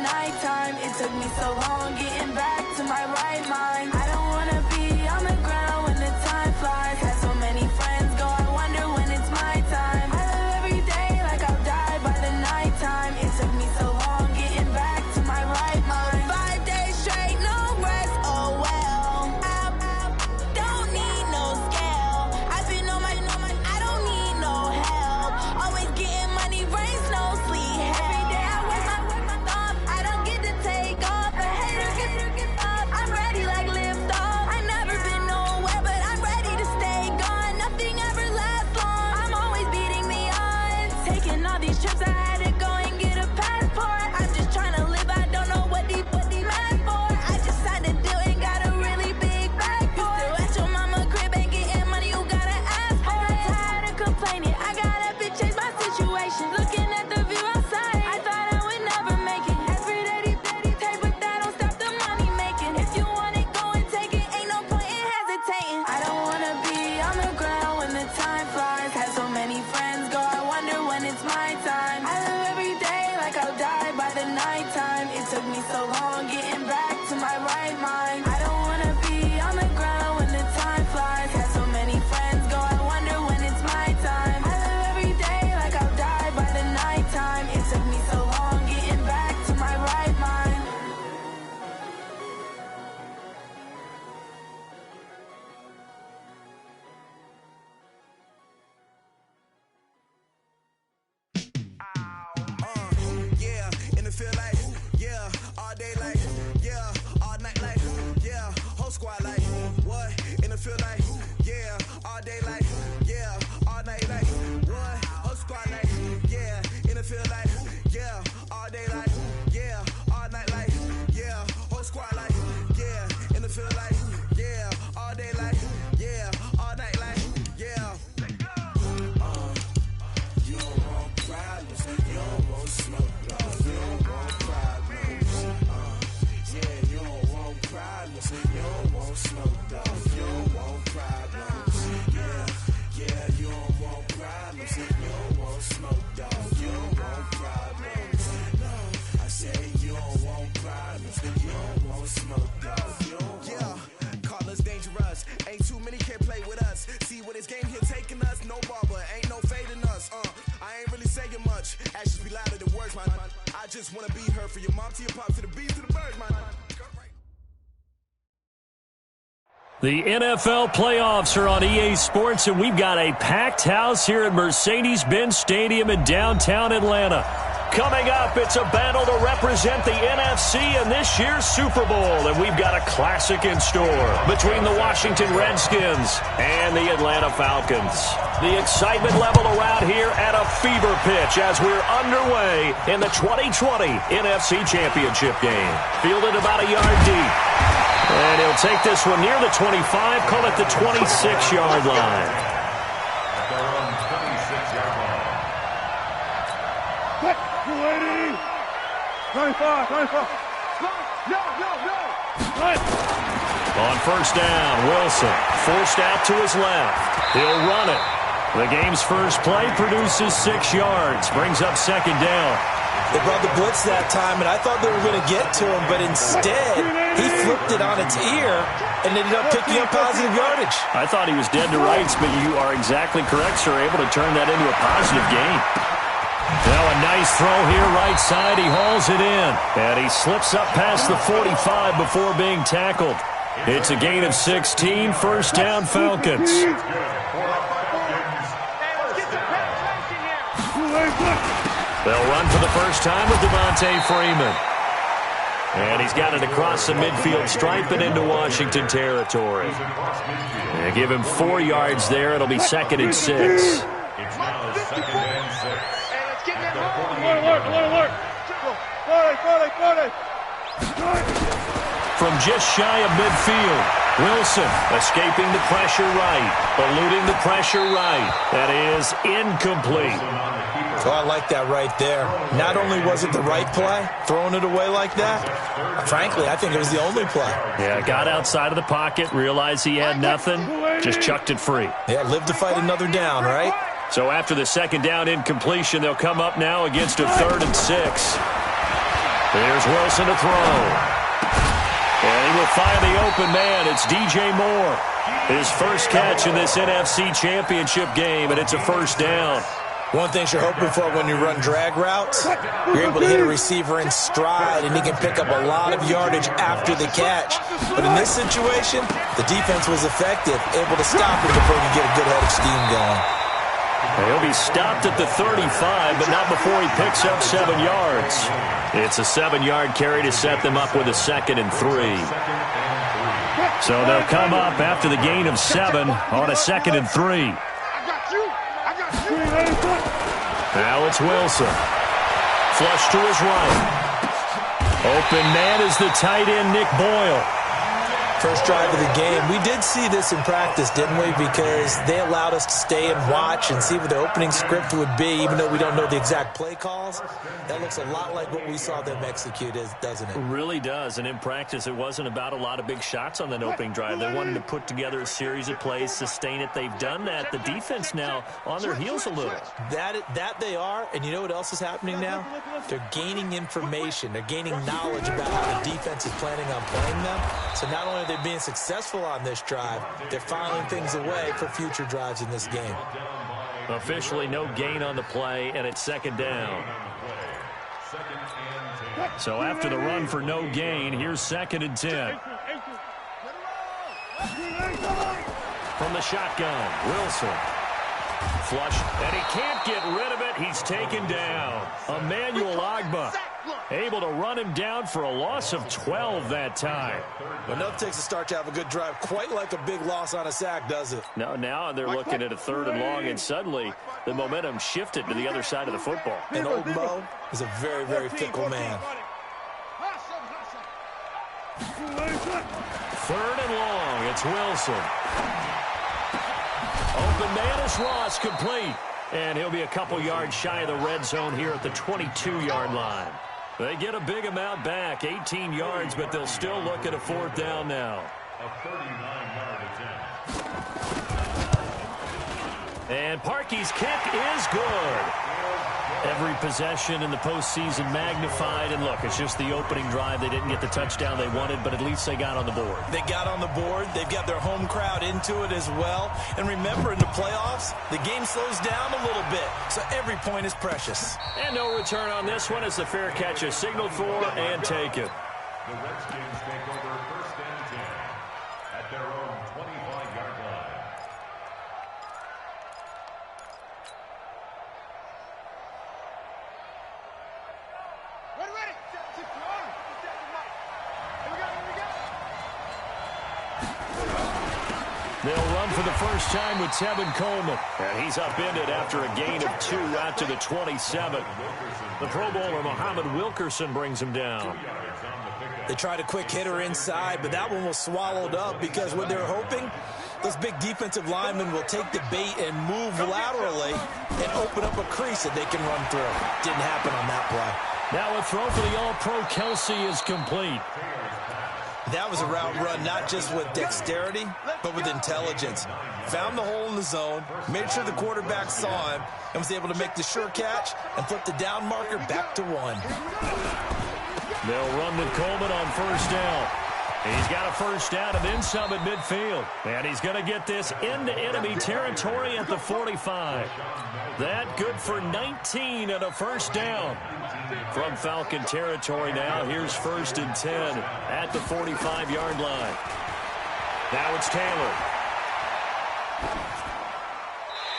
nighttime. It took me so long getting back to my right mind. I don't wanna be on the ground when the time flies. Had so many friends go, I wonder when it's my time. I live every day like I'll die by the nighttime. It took me so long getting back to my right mind. 5 days straight, no rest, oh well. I don't need no scale. I've been on my, I don't need no help. Always getting money, rains, no sleep. Every day I work my thumb. I don't get to take off. A hater gets up. I'm ready like lift off. I never been nowhere, but I'm ready to stay gone. Nothing ever lasts long. I'm always beating the odds. Taking all these trips, I had to go and get a passport. I'm just trying to live. I don't know what the mad for. I just signed a deal and got a really big bag for it. Still at your mama crib and getting money, you gotta ask for it. I'm tired of complaining. I gotta bitch change my situation. Looking at the view outside, I thought I would never make it. Every day, take, but that don't stop the money making. If you want it, go and take it. Ain't no point in hesitating. I don't wanna be on the ground when the time flies. Had so many friends go, I wonder when it's my time. I live every day like I'll die by the nighttime. It took me so long getting back to my right mind. I don't wanna be on the ground when the time flies. Had so many friends go, I wonder when it's my time. I live every day like I'll die by the nighttime. It took me so long getting back to my right mind. Yeah, in the field like, yeah, all day like, yeah, all night like, yeah, whole squad like, what? In the field like, yeah, all day like, yeah, all night like, what? Whole squad like, yeah, in the field like, yeah, all day like, yeah, all night like, yeah, whole squad like, yeah, in the field like, yeah, all day like, yeah, all night like, yeah. You don't want problems, you don't want smoke, you don't want problems. Yeah, you don't want problems, you don't want smoke, you don't want problems. Yeah, you don't want problems, you don't want smoke, you don't want problems. I say you don't want problems, you don't want smoke, you don't want. Yeah, call us dangerous, ain't too many can play with us. See what this game here taking us, no ball, but ain't no fading us. I ain't really saying much, actions be louder than words, man. I just wanna be her for your mom to your pop to the beat to the birds, man. The NFL playoffs are on EA Sports, and we've got a packed house here at Mercedes-Benz Stadium in downtown Atlanta. Coming up, it's a battle to represent the NFC in this year's Super Bowl, and we've got a classic in store between the Washington Redskins and the Atlanta Falcons. The excitement level around here at a fever pitch as we're underway in the 2020 NFC Championship game. Fielded about a yard deep. And he'll take this one near the 25, call it the 26-yard line. At their own 26-yard line. 25. On first down, Wilson forced out to his left. He'll run it. The game's first play produces 6 yards, brings up second down. They brought the blitz that time, and I thought they were going to get to him, but instead, he flipped it on its ear and ended up picking up positive yardage. I thought he was dead to rights, but you are exactly correct, sir. Able to turn that into a positive gain. Now a nice throw here, right side. He hauls it in, and he slips up past the 45 before being tackled. It's a gain of 16, first down Falcons. They'll run for the first time with Devontae Freeman. And he's got it across the midfield stripe and into Washington territory. And give him 4 yards there. It'll be second and 6. It's now second and 6. From just shy of midfield, Wilson escaping the pressure right, eluding the pressure right. That is incomplete. Oh, I like that right there. Not only was it the right play, throwing it away like that, frankly, I think it was the only play. Yeah, got outside of the pocket, realized he had nothing, just chucked it free. Yeah, live to fight another down, right? So after the second down incompletion, they'll come up now against a 3rd and 6. Here's Wilson to throw. And he will find the open man. It's DJ Moore. His first catch in this NFC Championship game, and it's a first down. One thing you're hoping for when you run drag routes, you're able to hit a receiver in stride, and he can pick up a lot of yardage after the catch. But in this situation, the defense was effective, able to stop him before he could get a good head of steam going. He'll be stopped at the 35, but not before he picks up 7 yards. It's a 7-yard carry to set them up with a 2nd and 3. So they'll come up after the gain of 7 on a 2nd and 3. Now it's Wilson. Flush to his right. Open man is the tight end, Nick Boyle. First drive of the game. We did see this in practice, didn't we? Because they allowed us to stay and watch and see what the opening script would be, even though we don't know the exact play calls. That looks a lot like what we saw them execute, doesn't it? It really does. And in practice, it wasn't about a lot of big shots on that opening drive. They wanted to put together a series of plays, sustain it. They've done that. The defense now on their heels a little. That they are. And you know what else is happening now? They're gaining information. They're gaining knowledge about how the defense is planning on playing them. So not only are they being successful on this drive, they're filing things away for future drives in this game. Officially no gain on the play, and it's 2nd down. So after the run for no gain, here's 2nd and 10. From the shotgun, Wilson. Flush, and he can't get rid of it. He's taken down. Emmanuel Ogbah able to run him down for a loss of 12 that time. Enough takes a start to have a good drive. Quite like a big loss on a sack, does it? No, now they're looking at a 3rd and long, and suddenly the momentum shifted to the other side of the football. And old Mo is a very, very fickle man. 3rd and long, it's Wilson. Open man is Ross, complete. And he'll be a couple yards shy of the red zone here at the 22-yard line. They get a big amount back, 18 yards, but they'll still look at a 4th down now. A 39-yard attempt. And Parkey's kick is good. Every possession in the postseason magnified. And look, it's just the opening drive. They didn't get the touchdown they wanted, but at least they got on the board. They got on the board. They've got their home crowd into it as well. And remember, in the playoffs, the game slows down a little bit, so every point is precious. And no return on this one as the fair catch is signaled for and taken. The Redskins take over 1st and 10 at their own 25-yard line. They'll run for the first time with Tevin Coleman. And he's upended after a gain of 2 out to the 27. The Pro Bowler Muhammad Wilkerson brings him down. They tried a quick hitter inside, but that one was swallowed up because what they're hoping, those big defensive linemen will take the bait and move laterally and open up a crease that they can run through. Didn't happen on that play. Now a throw for the All-Pro Kelsey is complete. That was a route run not just with dexterity, but with intelligence. Found the hole in the zone, made sure the quarterback saw him, and was able to make the sure catch and flip the down marker back to 1. They'll run with Coleman on 1st down. He's got a first down and then some at midfield. And he's going to get this into enemy territory at the 45. That good for 19 and a first down. From Falcon territory now, here's 1st and 10 at the 45-yard line. Now it's Taylor.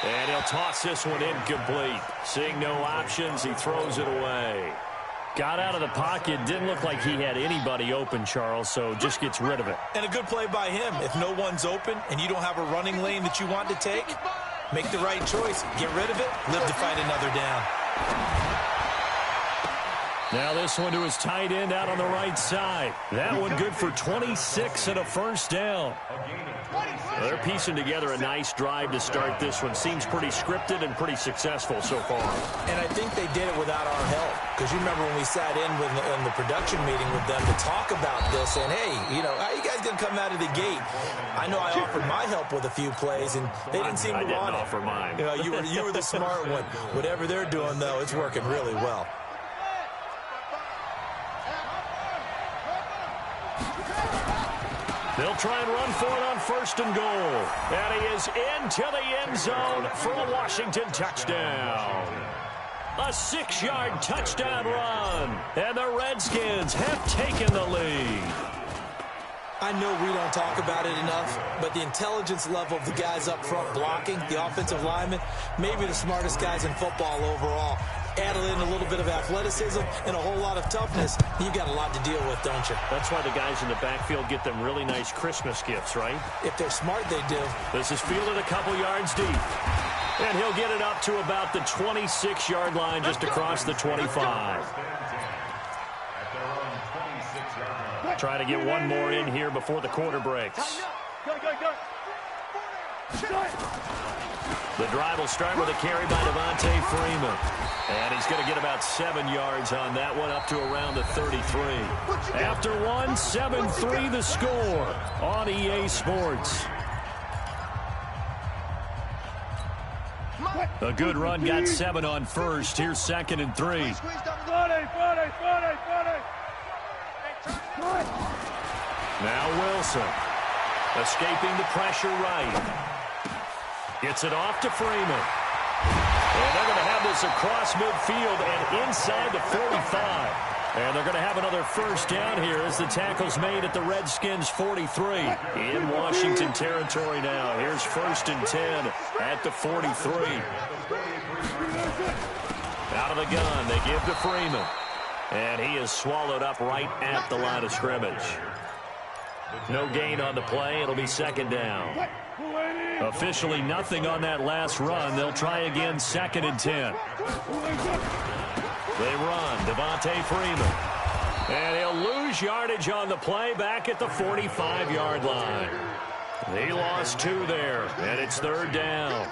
And he'll toss this one incomplete. Seeing no options, he throws it away. Got out of the pocket. Didn't look like he had anybody open, Charles, so just gets rid of it. And a good play by him. If no one's open and you don't have a running lane that you want to take, make the right choice. Get rid of it. Live to fight another down. Now this one to his tight end out on the right side. That one good for 26 and a first down. They're piecing together a nice drive to start this one. Seems pretty scripted and pretty successful so far. And I think they did it without our help. Because you remember when we sat in the production meeting with them to talk about this, and hey, you know, how are you guys going to come out of the gate? I know I offered my help with a few plays, and they didn't seem to want it. I didn't offer mine. You know, you were the smart one. Whatever they're doing, though, it's working really well. They'll try and run for it on 1st and goal. And he is into the end zone for a Washington touchdown. A 6-yard touchdown run. And the Redskins have taken the lead. I know we don't talk about it enough, but the intelligence level of the guys up front blocking, the offensive linemen, maybe the smartest guys in football overall. Added in a little bit of athleticism and a whole lot of toughness, you've got a lot to deal with, don't you? That's why the guys in the backfield get them really nice Christmas gifts, right? If they're smart, they do. This is fielded a couple yards deep. And he'll get it up to about the 26-yard line just across the 25. Try to get one more in here before the quarter breaks. The drive will start with a carry by Devontae Freeman. And he's going to get about 7 yards on that one, up to around the 33. After one, 7-3 the score on EA Sports. A good run, got 7 on first. Here's 2nd and 3. Now Wilson, escaping the pressure right. Gets it off to Freeman. And they're going to have this across midfield and inside the 45. And they're going to have another first down here as the tackle's made at the Redskins' 43. In Washington territory now. Here's 1st and 10 at the 43. Out of the gun, they give to Freeman. And he is swallowed up right at the line of scrimmage. No gain on the play. It'll be 2nd down. Officially nothing on that last run. They'll try again, 2nd and 10. They run, Devontae Freeman. And he'll lose yardage on the play back at the 45-yard line. He lost 2 there, and it's 3rd down.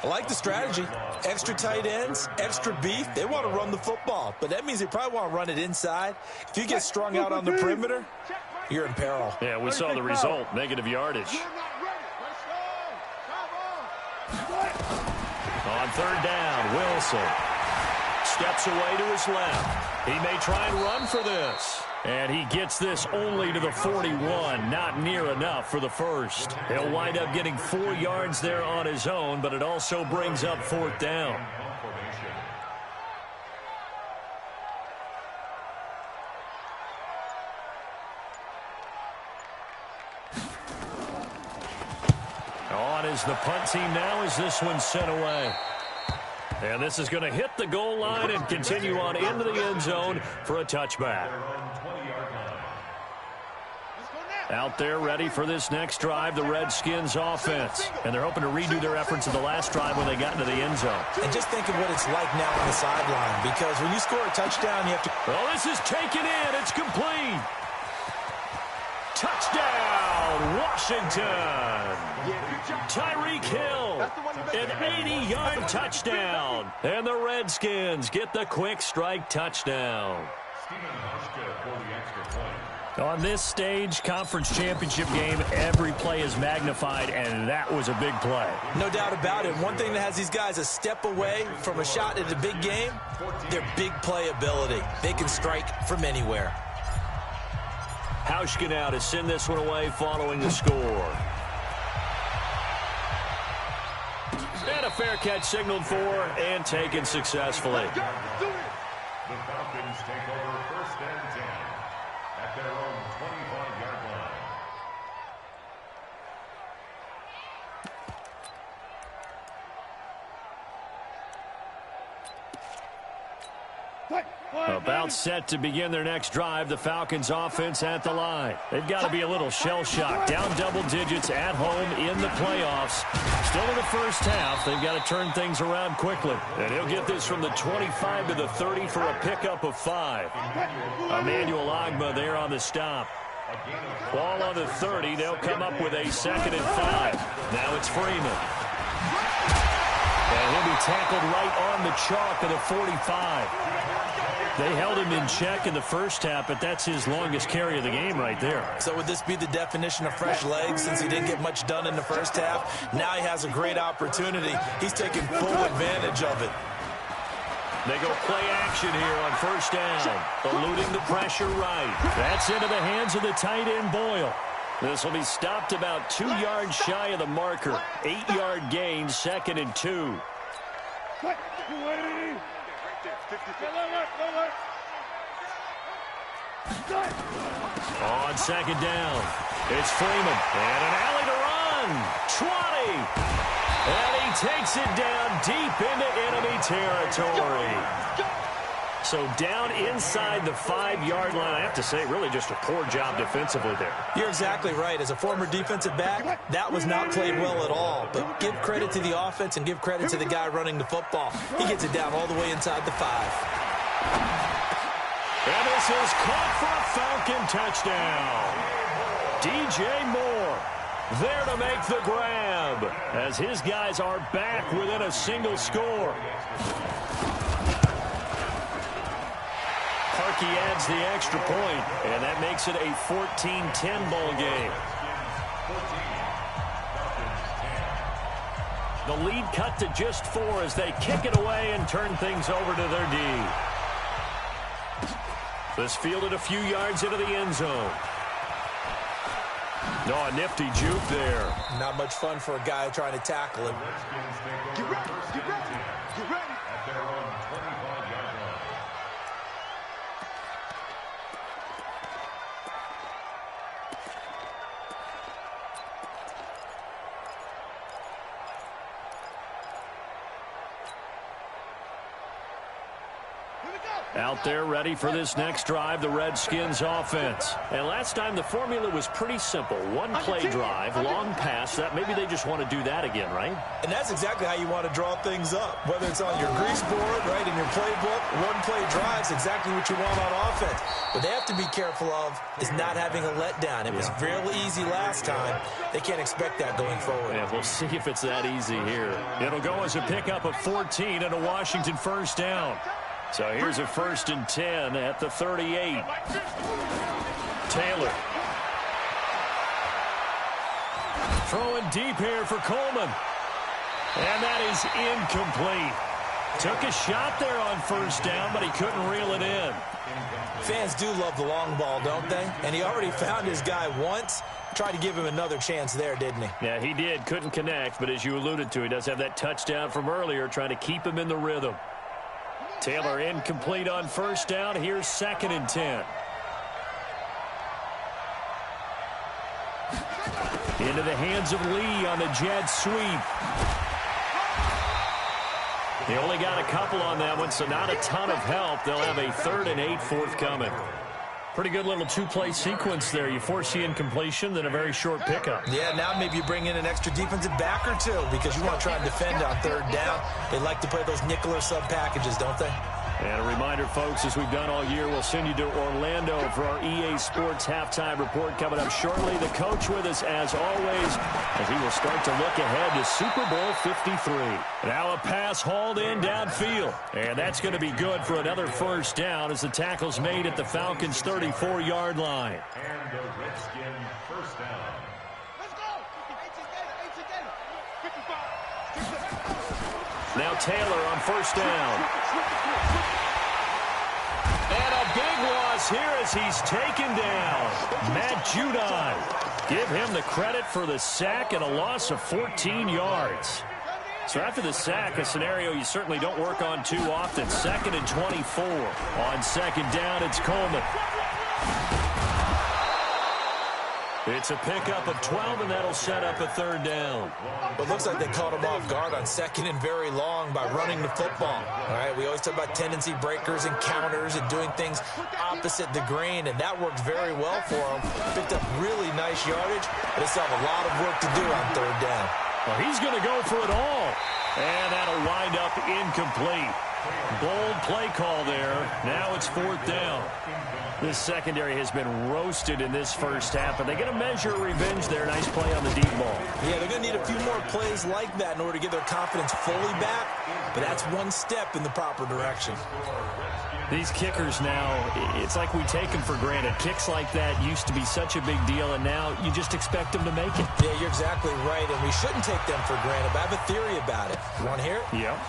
I like the strategy. Extra tight ends, extra beef. They want to run the football, but that means they probably want to run it inside. If you get strung out on the perimeter, you're in peril. Yeah, we saw the result, negative yardage. On 3rd down, Wilson steps away to his left. He may try and run for this. And he gets this only to the 41, not near enough for the first. He'll wind up getting 4 yards there on his own, but it also brings up 4th down. On is the punt team now as this one's sent away. And this is going to hit the goal line and continue on into the end zone for a touchback. Out there ready for this next drive, the Redskins offense. And they're hoping to redo their efforts in the last drive when they got into the end zone. And just think of what it's like now on the sideline, because when you score a touchdown, you have to... Well, this is taken in. It's complete. Touchdown, Washington. Tyreek Hill, an 80-yard touchdown. And the Redskins get the quick strike touchdown. On this stage, conference championship game, every play is magnified, and that was a big play. No doubt about it. One thing that has these guys a step away from a shot at a big game, their big play ability. They can strike from anywhere. Hauschka now to send this one away following the score. And a fair catch signaled for and taken successfully. The Falcons take over 1st and 10 at their own 25-yard line. About set to begin their next drive, the Falcons offense at the line. They've got to be a little shell-shocked. Down double digits at home in the playoffs. Still in the first half. They've got to turn things around quickly. And he'll get this from the 25 to the 30 for a pickup of 5. Emmanuel Ogbah there on the stop. Ball on the 30. They'll come up with a 2nd and 5. Now it's Freeman. And he'll be tackled right on the chalk of the 45. They held him in check in the first half, but that's his longest carry of the game right there. So would this be the definition of fresh legs since he didn't get much done in the first half? Now he has a great opportunity. He's taking full advantage of it. They go play action here on first down. Eluding the pressure right. That's into the hands of the tight end, Boyle. This will be stopped about 2 yards shy of the marker. 8-yard gain, 2nd and 2. On 2nd down, it's Freeman. And an alley to run. 20. And he takes it down deep into enemy territory. So down inside the 5-yard line. I have to say, really just a poor job defensively there. You're exactly right. As a former defensive back, that was not played well at all. But give credit to the offense and give credit to the guy running the football. He gets it down all the way inside the 5. And this is caught for a Falcon touchdown. DJ Moore there to make the grab as his guys are back within a single score. Parkey adds the extra point, and that makes it a 14-10 ball game. The lead cut to just 4 as they kick it away and turn things over to their D. This fielded a few yards into the end zone. Oh, a nifty juke there. Not much fun for a guy trying to tackle him. Get ready, get ready, get ready. At their own 25-yard line. Out there ready for this next drive, the Redskins offense. And last time the formula was pretty simple. One play drive, long pass. That maybe they just want to do that again, right? And that's exactly how you want to draw things up. Whether it's on your grease board, right, in your playbook, one play drive is exactly what you want on offense. What they have to be careful of is not having a letdown. It was real easy last time. They can't expect that going forward. Yeah, we'll see if it's that easy here. It'll go as a pickup of 14 and a Washington first down. So here's a 1st and 10 at the 38. Taylor. Throwing deep here for Coleman. And that is incomplete. Took a shot there on first down, but he couldn't reel it in. Fans do love the long ball, don't they? And he already found his guy once. Tried to give him another chance there, didn't he? Yeah, he did. Couldn't connect, but as you alluded to, he does have that touchdown from earlier, trying to keep him in the rhythm. Taylor incomplete on first down. Here's 2nd and 10. Into the hands of Lee on the jet sweep. They only got a couple on that one, so not a ton of help. They'll have a 3rd and 8 forthcoming. Pretty good little 2-play sequence there. You force the incompletion, then a very short pickup. Yeah, now maybe you bring in an extra defensive back or two because you want to try and defend on 3rd down. They like to play those nickel or sub packages, don't they? And a reminder, folks, as we've done all year, we'll send you to Orlando for our EA Sports halftime report coming up shortly. The coach with us, as always, as he will start to look ahead to Super Bowl 53. Now a pass hauled in downfield. And that's going to be good for another first down as the tackle's made at the Falcons' 34-yard line. And the Redskin first down. Let's go! Now Taylor on first down. And a big loss here as he's taken down. Matt Judon. Give him the credit for the sack and a loss of 14 yards. So after the sack, a scenario you certainly don't work on too often. 2nd and 24. On 2nd down, it's Coleman. It's a pickup of 12, and that'll set up a 3rd down. Well, it looks like they caught him off guard on 2nd and very long by running the football. All right, we always talk about tendency breakers and counters and doing things opposite the grain, and that worked very well for him. Picked up really nice yardage, but they still have a lot of work to do on 3rd down. Well, he's going to go for it all, and that'll wind up incomplete. Bold play call there. Now it's 4th down. This secondary has been roasted in this first half, but they get a measure of revenge there. Nice play on the deep ball. Yeah, they're going to need a few more plays like that in order to get their confidence fully back, but that's one step in the proper direction. These kickers now, it's like we take them for granted. Kicks like that used to be such a big deal, and now you just expect them to make it. Yeah, you're exactly right, and we shouldn't take them for granted, but I have a theory about it. You want to hear it? Yeah.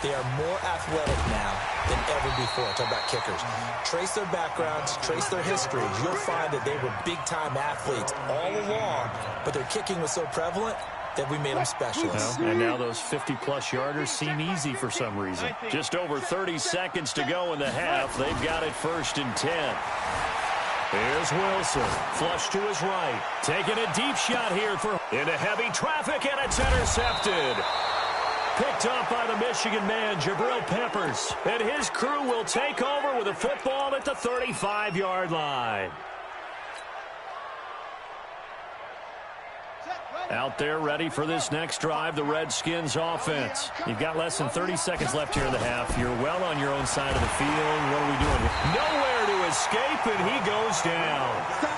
They are more athletic now than ever before. Talk about kickers. Trace their backgrounds, trace their histories. You'll find that they were big-time athletes all along, but their kicking was so prevalent that we made them specialists. And now those 50-plus yarders seem easy for some reason. Just over 30 seconds to go in the half. They've got it 1st and 10. Here's Wilson, flush to his right. Taking a deep shot here into heavy traffic, and it's intercepted. Picked up by the Michigan man, Jabril Peppers. And his crew will take over with a football at the 35-yard line. Out there ready for this next drive, the Redskins offense. You've got less than 30 seconds left here in the half. You're well on your own side of the field. What are we doing here? Nowhere to escape, and he goes down.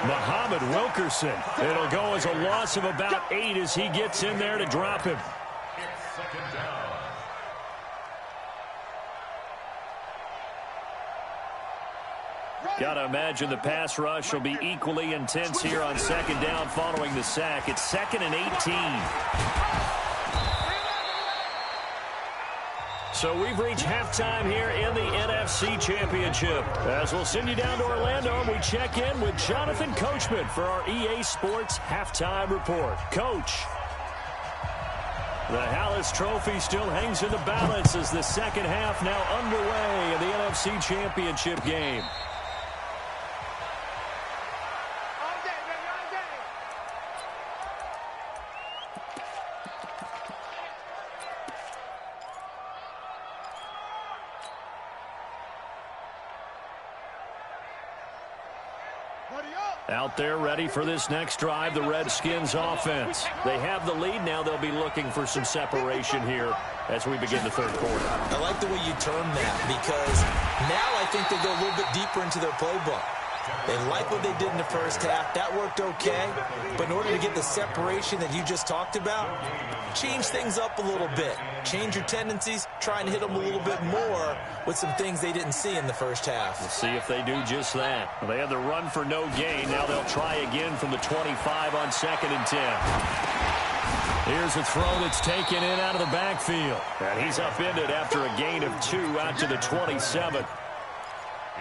Muhammad Wilkerson. It'll go as a loss of about 8 as he gets in there to drop him. It's 2nd down. Got to imagine the pass rush will be equally intense here on 2nd down following the sack. It's 2nd and 18. So we've reached halftime here in the NFC Championship. As we'll send you down to Orlando, and we check in with Jonathan Coachman for our EA Sports Halftime Report. Coach. The Hallis Trophy still hangs in the balance as the second half now underway in the NFC Championship game. Out there ready for this next drive, the Redskins offense. They have the lead now. They'll be looking for some separation here as we begin the third quarter. I like the way you term that, because now I think they go a little bit deeper into their playbook. They like what they did in the first half. That worked okay. But in order to get the separation that you just talked about, change things up a little bit. Change your tendencies. Try and hit them a little bit more with some things they didn't see in the first half. We'll see if they do just that. Well, they had the run for no gain. Now they'll try again from the 25 on 2nd and 10. Here's a throw that's taken in out of the backfield. And he's upended after a gain of 2 out to the 27.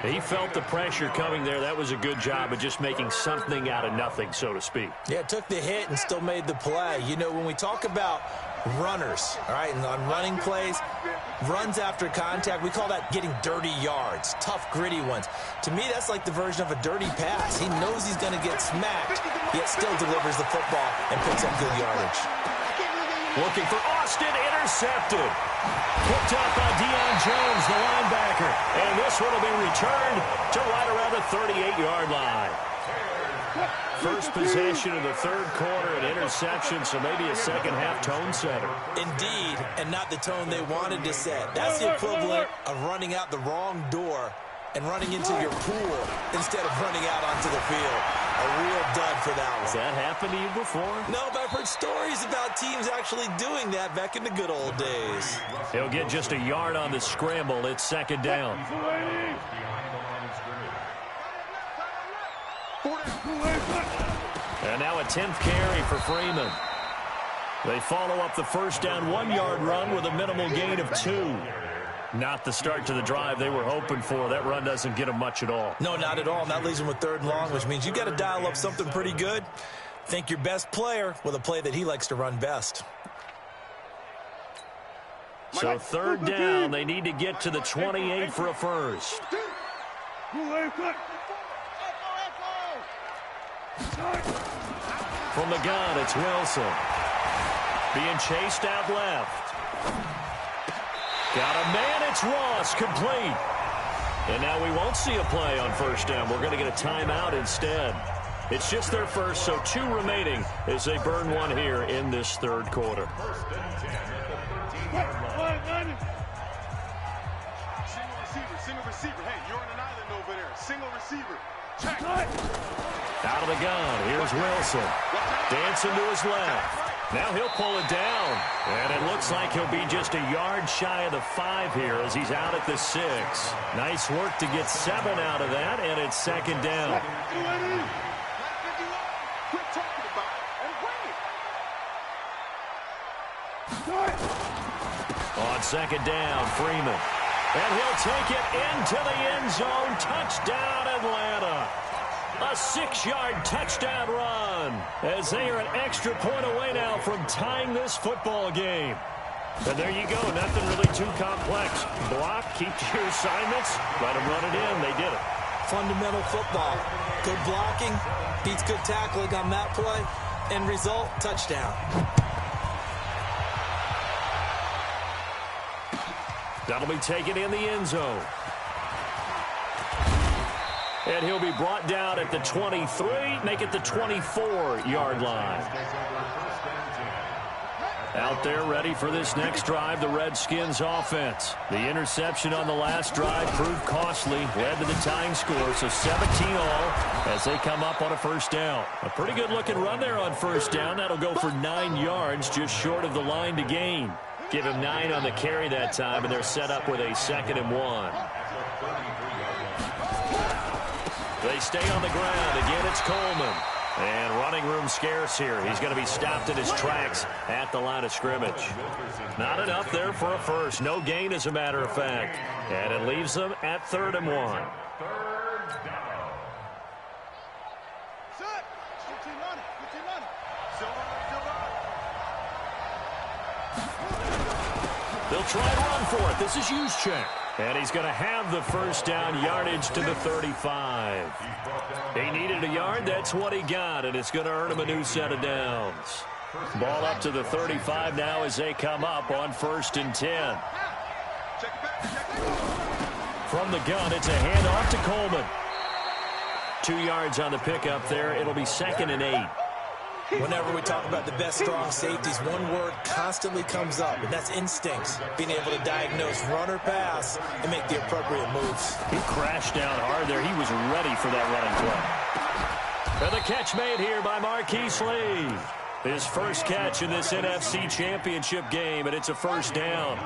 He felt the pressure coming there. That was a good job of just making something out of nothing, so to speak. Yeah, took the hit and still made the play. You know, when we talk about runners, all right, and on running plays, runs after contact, we call that getting dirty yards, tough, gritty ones. To me, that's like the version of a dirty pass. He knows he's going to get smacked, yet still delivers the football and picks up good yardage. Looking for Austin, intercepted. Picked up by Deion Jones, the linebacker. And this one will be returned to right around the 38-yard line. First possession of the third quarter, an interception, so maybe a second-half tone setter. Indeed, and not the tone they wanted to set. That's the equivalent of running out the wrong door and running into your pool instead of running out onto the field. A real dud for that one. Has that happened to you before? No, but I've heard stories about teams actually doing that back in the good old days. He'll get just a yard on the scramble. It's 2nd down. And now a 10th carry for Freeman. They follow up the first down 1-yard run with a minimal gain of 2. Not the start to the drive they were hoping for. That run doesn't get them much at all. No, not at all. And that leaves them with 3rd and long, which means you got to dial up something pretty good. Think your best player with a play that he likes to run best. So 3rd down, they need to get to the 28 for a first. From the gun, it's Wilson. Being chased out left. Got a man, it's Ross, complete. And now we won't see a play on 1st down. We're going to get a timeout instead. It's just their first, so 2 remaining as they burn one here in this third quarter. Single receiver. Hey, you're on an island over there. Single receiver. Check. Out of the gun, here's Wilson. Dancing to his left. Now he'll pull it down. And it looks like he'll be just a yard shy of the 5 here as he's out at the 6. Nice work to get 7 out of that, and it's 2nd down. Quit talking about it and bring it. On second down, Freeman. And he'll take it into the end zone. Touchdown, Atlanta. A 6-yard touchdown run as they are an extra point away now from tying this football game. And there you go. Nothing really too complex. Block, keep to your assignments, let them run it in. They did it. Fundamental football. Good blocking beats good tackling on that play. End result, touchdown. That'll be taken in the end zone. And he'll be brought down at the 23, make it the 24-yard line. Out there ready for this next drive, the Redskins offense. The interception on the last drive proved costly, led to the tying score, so 17 all as they come up on a first down. A pretty good-looking run there on first down. That'll go for 9 yards, just short of the line to gain. Give him 9 on the carry that time, and they're set up with a 2nd and 1. They stay on the ground. Again, it's Coleman. And running room scarce here. He's going to be stopped in his tracks at the line of scrimmage. Not enough there for a first. No gain, as a matter of fact. And it leaves them at 3rd and 1. They'll try and run for it. This is Juszczyk. And he's going to have the first down, yardage to the 35. He needed a yard. That's what he got, and it's going to earn him a new set of downs. Ball up to the 35 now as they come up on 1st and 10. From the gun, it's a handoff to Coleman. 2 yards on the pickup there. It'll be 2nd and 8. Whenever we talk about the best strong safeties, one word constantly comes up, and that's instincts. Being able to diagnose run or pass and make the appropriate moves. He crashed down hard there. He was ready for that running play. And the catch made here by Marquise Lee. His first catch in this NFC Championship game, and it's a first down.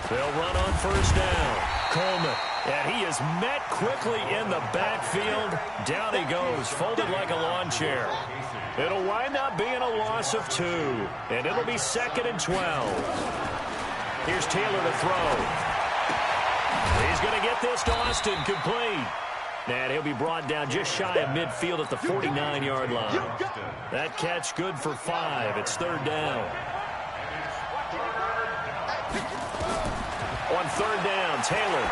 They'll run on first down. Coleman. And he is met quickly in the backfield. Down he goes, folded like a lawn chair. It'll wind up being a loss of 2. And it'll be 2nd and 12. Here's Taylor to throw. He's going to get this to Austin, complete. And he'll be brought down just shy of midfield at the 49-yard line. That catch good for 5. It's 3rd down. On 3rd down, Taylor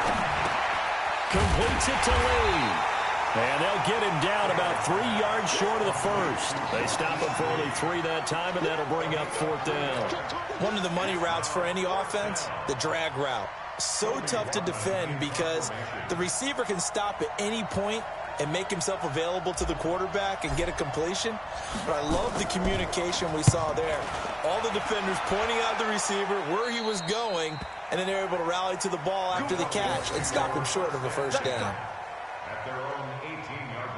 completes it to Lee. And they'll get him down about 3 yards short of the first. They stop him for only 3 that time, and that'll bring up 4th down. One of the money routes for any offense, the drag route. So tough to defend because the receiver can stop at any point and make himself available to the quarterback and get a completion. But I love the communication we saw there. All the defenders pointing out the receiver, where he was going, and then they're able to rally to the ball after the catch and stop him short of a first down. At their own 18-yard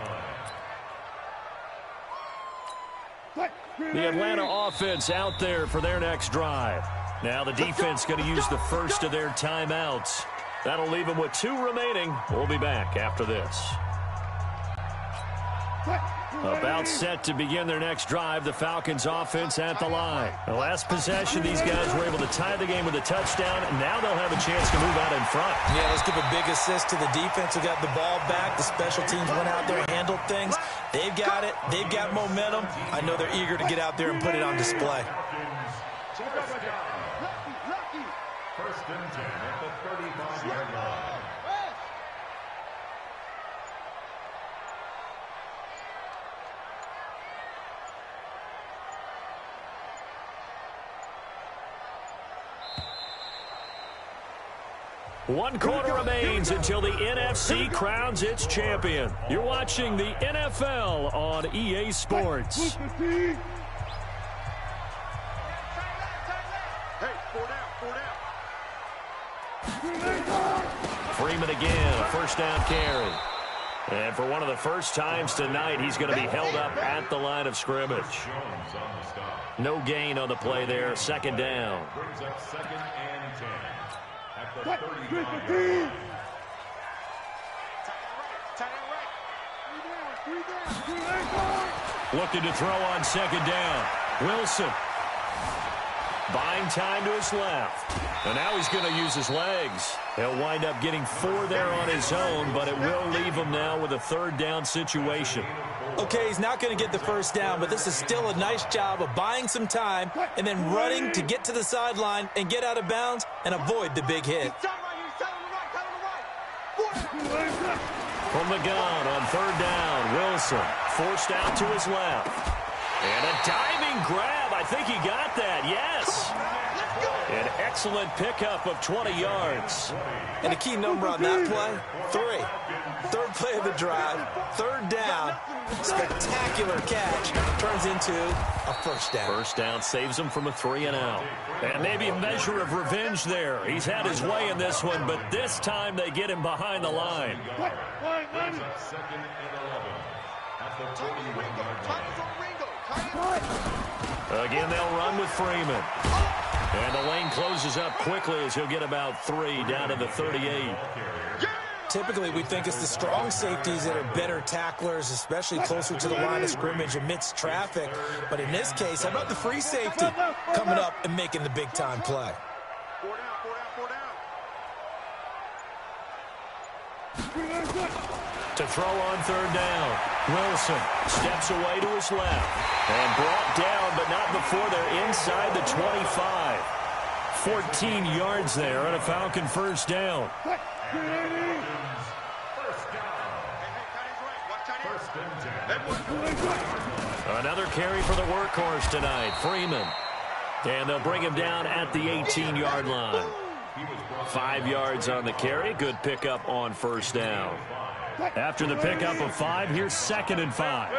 line. The Atlanta offense out there for their next drive. Now the defense going to use the first of their timeouts. That'll leave them with 2 remaining. We'll be back after this. About set to begin their next drive, the Falcons offense at the line. The last possession, these guys were able to tie the game with a touchdown, and now they'll have a chance to move out in front. Yeah, let's give a big assist to the defense who got the ball back. The special teams went out there and handled things. They've got it. They've got momentum. I know they're eager to get out there and put it on display. 1st and 10 at the 35-yard line. One quarter remains until the NFC crowns its champion. You're watching the NFL on EA Sports. Hey, 4 down. Freeman again, a first down carry. And for one of the first times tonight, he's going to be held up at the line of scrimmage. No gain on the play there, 2nd down. Brings up 2nd and 10 at the 35-yard line. Looking to throw on second down. Wilson. Buying time to his left. And now he's going to use his legs. He'll wind up getting 4 there on his own, but it will leave him now with a third down situation. Okay, he's not going to get the first down, but this is still a nice job of buying some time and then running to get to the sideline and get out of bounds and avoid the big hit. From the gun on third down, Wilson forced out to his left. And a diving grab. I think he got that, yes. An excellent pickup of 20 yards. And a key number on that play, 3. Third play of the drive, third down, spectacular catch, turns into a first down. First down saves him from a 3-and-out. And maybe a measure of revenge there. He's had his way in this one, but this time they get him behind the line. Second and 11 at the 41-yard line. Again, they'll run with Freeman. And the lane closes up quickly as he'll get about 3 down to the 38. Typically, we think it's the strong safeties that are better tacklers, especially closer to the line of scrimmage amidst traffic. But in this case, how about the free safety coming up and making the big-time play? 4 down. To throw on third down, Wilson steps away to his left and brought down, but not before they're inside the 25. 14 yards there and a Falcon first down. Another carry for the workhorse tonight, Freeman. And they'll bring him down at the 18-yard line. 5 yards on the carry. Good pickup on first down. After the pickup of 5, here's 2nd and 5.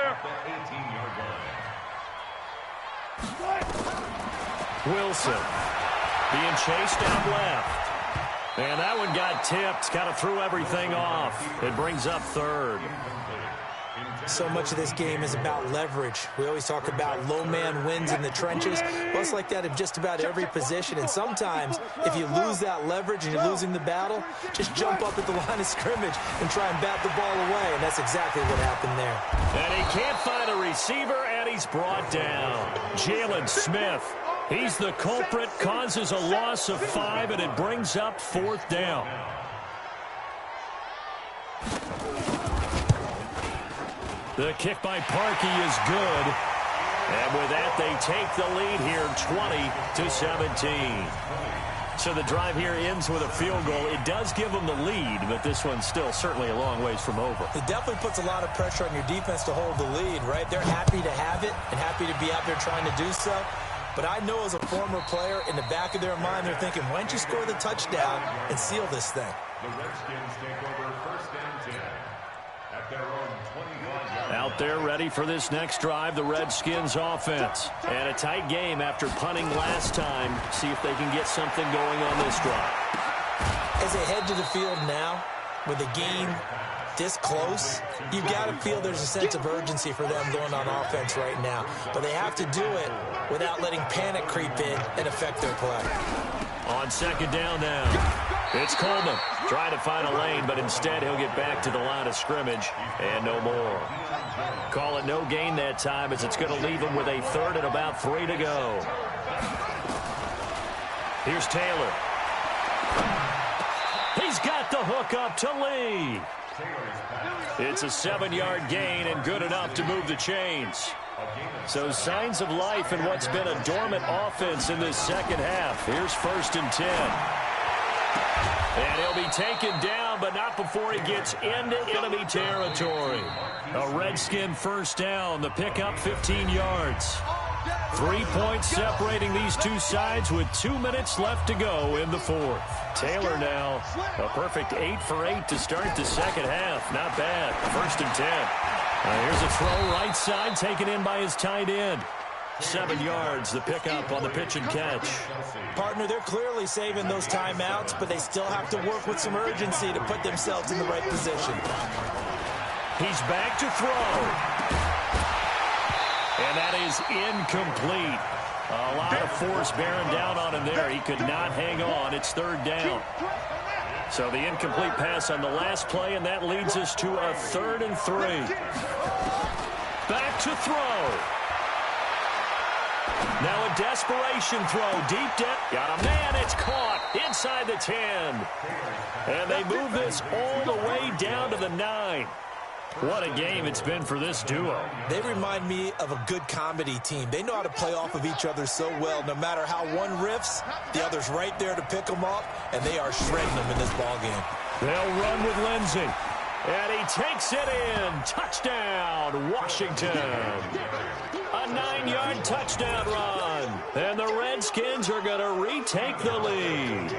Wilson being chased out left. And that one got tipped, kind of threw everything off. It brings up 3rd. So much of this game is about leverage. We always talk about low man wins in the trenches. Well, it's like that in just about every position. And sometimes, if you lose that leverage and you're losing the battle, just jump up at the line of scrimmage and try and bat the ball away. And that's exactly what happened there. And he can't find a receiver, and he's brought down. Jalen Smith, he's the culprit, causes a loss of 5, and it brings up 4th down. The kick by Parkey is good. And with that, they take the lead here 20-17. So the drive here ends with a field goal. It does give them the lead, but this one's still certainly a long ways from over. It definitely puts a lot of pressure on your defense to hold the lead, right? They're happy to have it and happy to be out there trying to do so. But I know as a former player, in the back of their mind, they're thinking, why don't you score the touchdown and seal this thing? The Redskins take over 1st and 10 at their own 25-yard line. Out there ready for this next drive, the Redskins offense. And a tight game after punting last time. See if they can get something going on this drive. As they head to the field now, with the game this close, you've got to feel there's a sense of urgency for them going on offense right now. But they have to do it without letting panic creep in and affect their play. On second down now, it's Coleman trying to find a lane, but instead he'll get back to the line of scrimmage and no more. Call it no gain that time as it's going to leave him with a 3rd and about 3 to go. Here's Taylor. He's got the hook up to Lee. It's a 7-yard gain and good enough to move the chains. So signs of life in what's been a dormant offense in this second half. Here's 1st and 10. And he'll be taken down, but not before he gets into enemy territory. A Redskin first down, the pickup 15 yards. 3 points separating these two sides with 2 minutes left to go in the 4th. Taylor now, a perfect 8 for 8 to start the second half. Not bad. 1st and 10. Here's a throw right side taken in by his tight end. 7 yards, the pickup on the pitch and catch. Partner, they're clearly saving those timeouts, but they still have to work with some urgency to put themselves in the right position. He's back to throw. And that is incomplete. A lot of force bearing down on him there. He could not hang on. It's 3rd down. So the incomplete pass on the last play, and that leads us to a 3rd and 3. Back to throw. Now a desperation throw. Deep depth. Got a man. It's caught inside the 10. And they move this all the way down to the 9. What a game it's been for this duo. They remind me of a good comedy team. They know how to play off of each other so well. No matter how one riffs, the other's right there to pick them up, and they are shredding them in this ballgame. They'll run with Lindsey. And he takes it in. Touchdown, Washington. A 9-yard touchdown run. And the Redskins are going to retake the lead.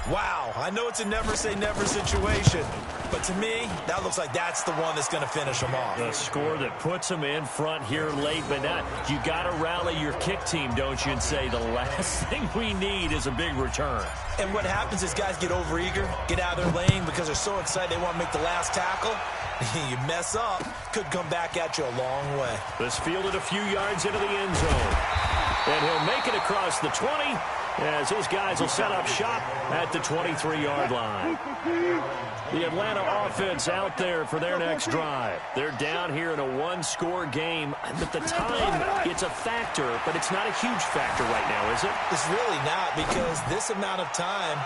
Wow, I know it's a never-say-never situation, but to me, that looks like that's the one that's going to finish them off. The score that puts them in front here late, but not. You got to rally your kick team, don't you, and say the last thing we need is a big return. And what happens is guys get overeager, get out of their lane because they're so excited they want to make the last tackle. You mess up, could come back at you a long way. This fielded a few yards into the end zone. And he'll make it across the 20 as his guys will set up shop at the 23-yard line. The Atlanta offense out there for their next drive. They're down here in a one-score game. At the time, it's a factor, but it's not a huge factor right now, is it? It's really not, because this amount of time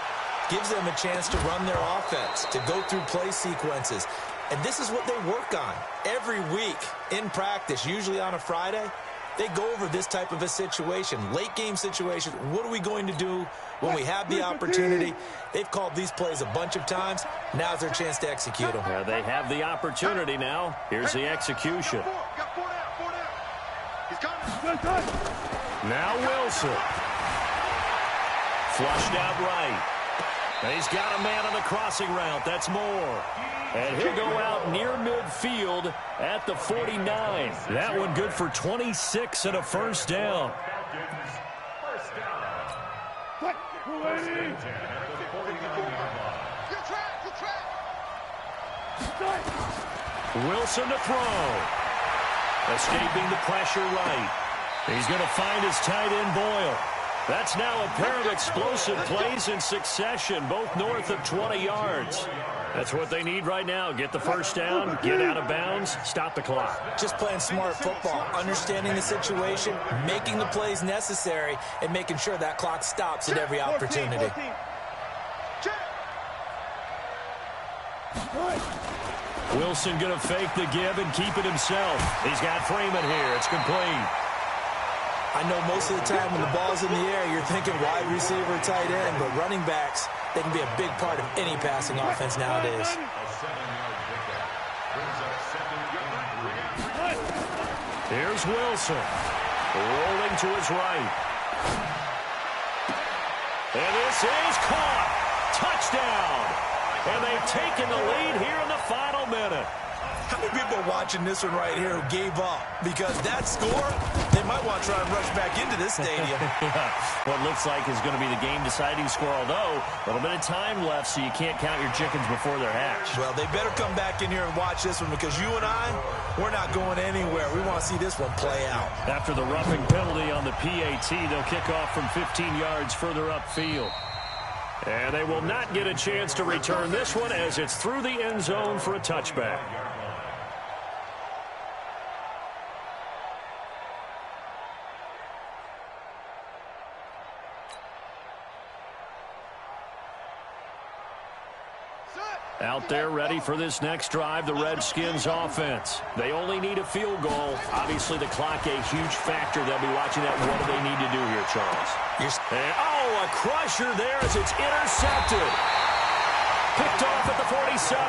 gives them a chance to run their offense, to go through play sequences. And this is what they work on every week in practice, usually on a Friday. They go over this type of a situation, late-game situation. What are we going to do when we have the opportunity? They've called these plays a bunch of times. Now's their chance to execute them. Yeah, they have the opportunity now. Here's the execution. Now Wilson. Flushed out right. He's got a man on the crossing route. That's Moore. And he'll go out near midfield at the 49. That one good for 26 and a first down. Wilson to throw. Escaping the pressure right. He's going to find his tight end Boyle. That's now a pair of explosive plays in succession, both north of 20 yards. That's what they need right now. Get the first down, get out of bounds, stop the clock. Just playing smart football, understanding the situation, making the plays necessary, and making sure that clock stops at every opportunity. Wilson going to fake the give and keep it himself. He's got Freeman here. It's complete. I know most of the time when the ball's in the air, you're thinking wide receiver, tight end, but running backs, they can be a big part of any passing offense nowadays. Here's Wilson. Rolling to his right. And this is caught. Touchdown. And they've taken the lead here in the final minute. How many people are watching this one right here who gave up? Because that score, they might want to try and rush back into this stadium. What looks like is going to be the game-deciding score, although a little bit of time left, so you can't count your chickens before they're hatched. Well, they better come back in here and watch this one, because you and I, we're not going anywhere. We want to see this one play out. After the roughing penalty on the PAT, they'll kick off from 15 yards further upfield. And they will not get a chance to return this one as it's through the end zone for a touchback. Out there ready for this next drive, the Redskins offense. They only need a field goal. Obviously, the clock a huge factor. They'll be watching that. What do they need to do here, Charles? And, a crusher there as it's intercepted. Picked off at the 47.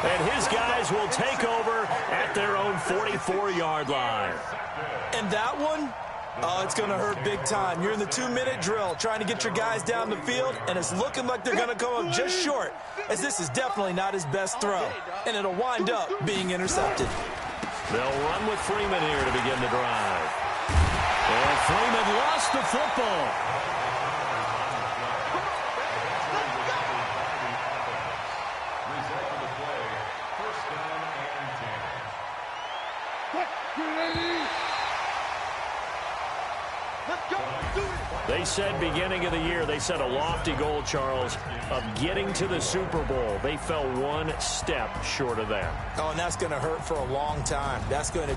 And his guys will take over at their own 44-yard line. And that one? Oh, it's going to hurt big time. You're in the 2-minute drill trying to get your guys down the field, and it's looking like they're going to come up just short, as this is definitely not his best throw, and it'll wind up being intercepted. They'll run with Freeman here to begin the drive. And Freeman lost the football. They said beginning of the year, they set a lofty goal, Charles, of getting to the Super Bowl. They fell one step short of that. Oh, and that's going to hurt for a long time. That's going to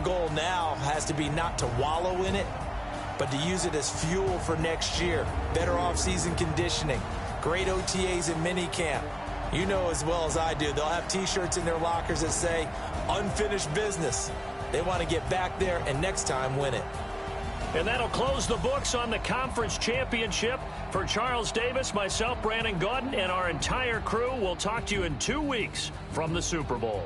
goal now has to be not to wallow in it, but to use it as fuel for next year. Better off-season conditioning, great OTAs and minicamp. You know as well as I do, they'll have T-shirts in their lockers that say, unfinished business. They want to get back there and next time win it. And that'll close the books on the conference championship. For Charles Davis, myself, Brandon Gaudin, and our entire crew, we'll talk to you in 2 weeks from the Super Bowl.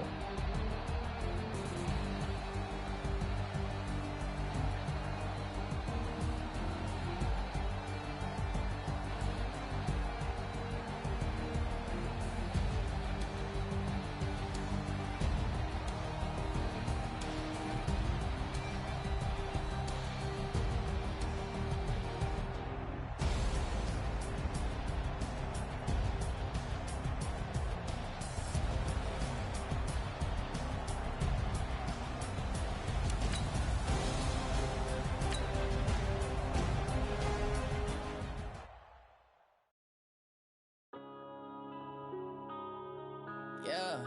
Yeah.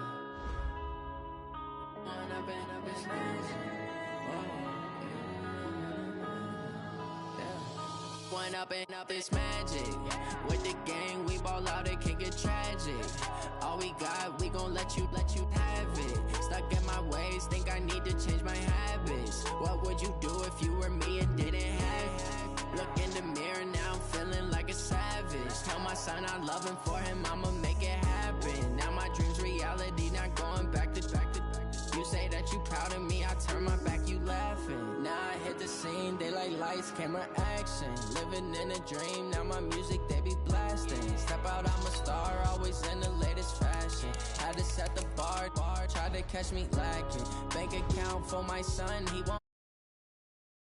One up and up is magic. With the gang, we ball out, it can get tragic. All we got, we gon' let you have it. Stuck in my ways, think I need to change my habits. What would you do if you were me and didn't have it? Look in the mirror, now I'm feeling like a savage. Tell my son I love him, for him I'ma make it happen. Now my dream's reality, not going back to. You say that you proud of me, I turn my back, you laughing. Now I hit the scene, they like lights, camera, action. Living in a dream, now my music, they be blasting. Step out, I'm a star, always in the latest fashion. Had to set the bar, tried to catch me lacking. Bank account for my son, he won't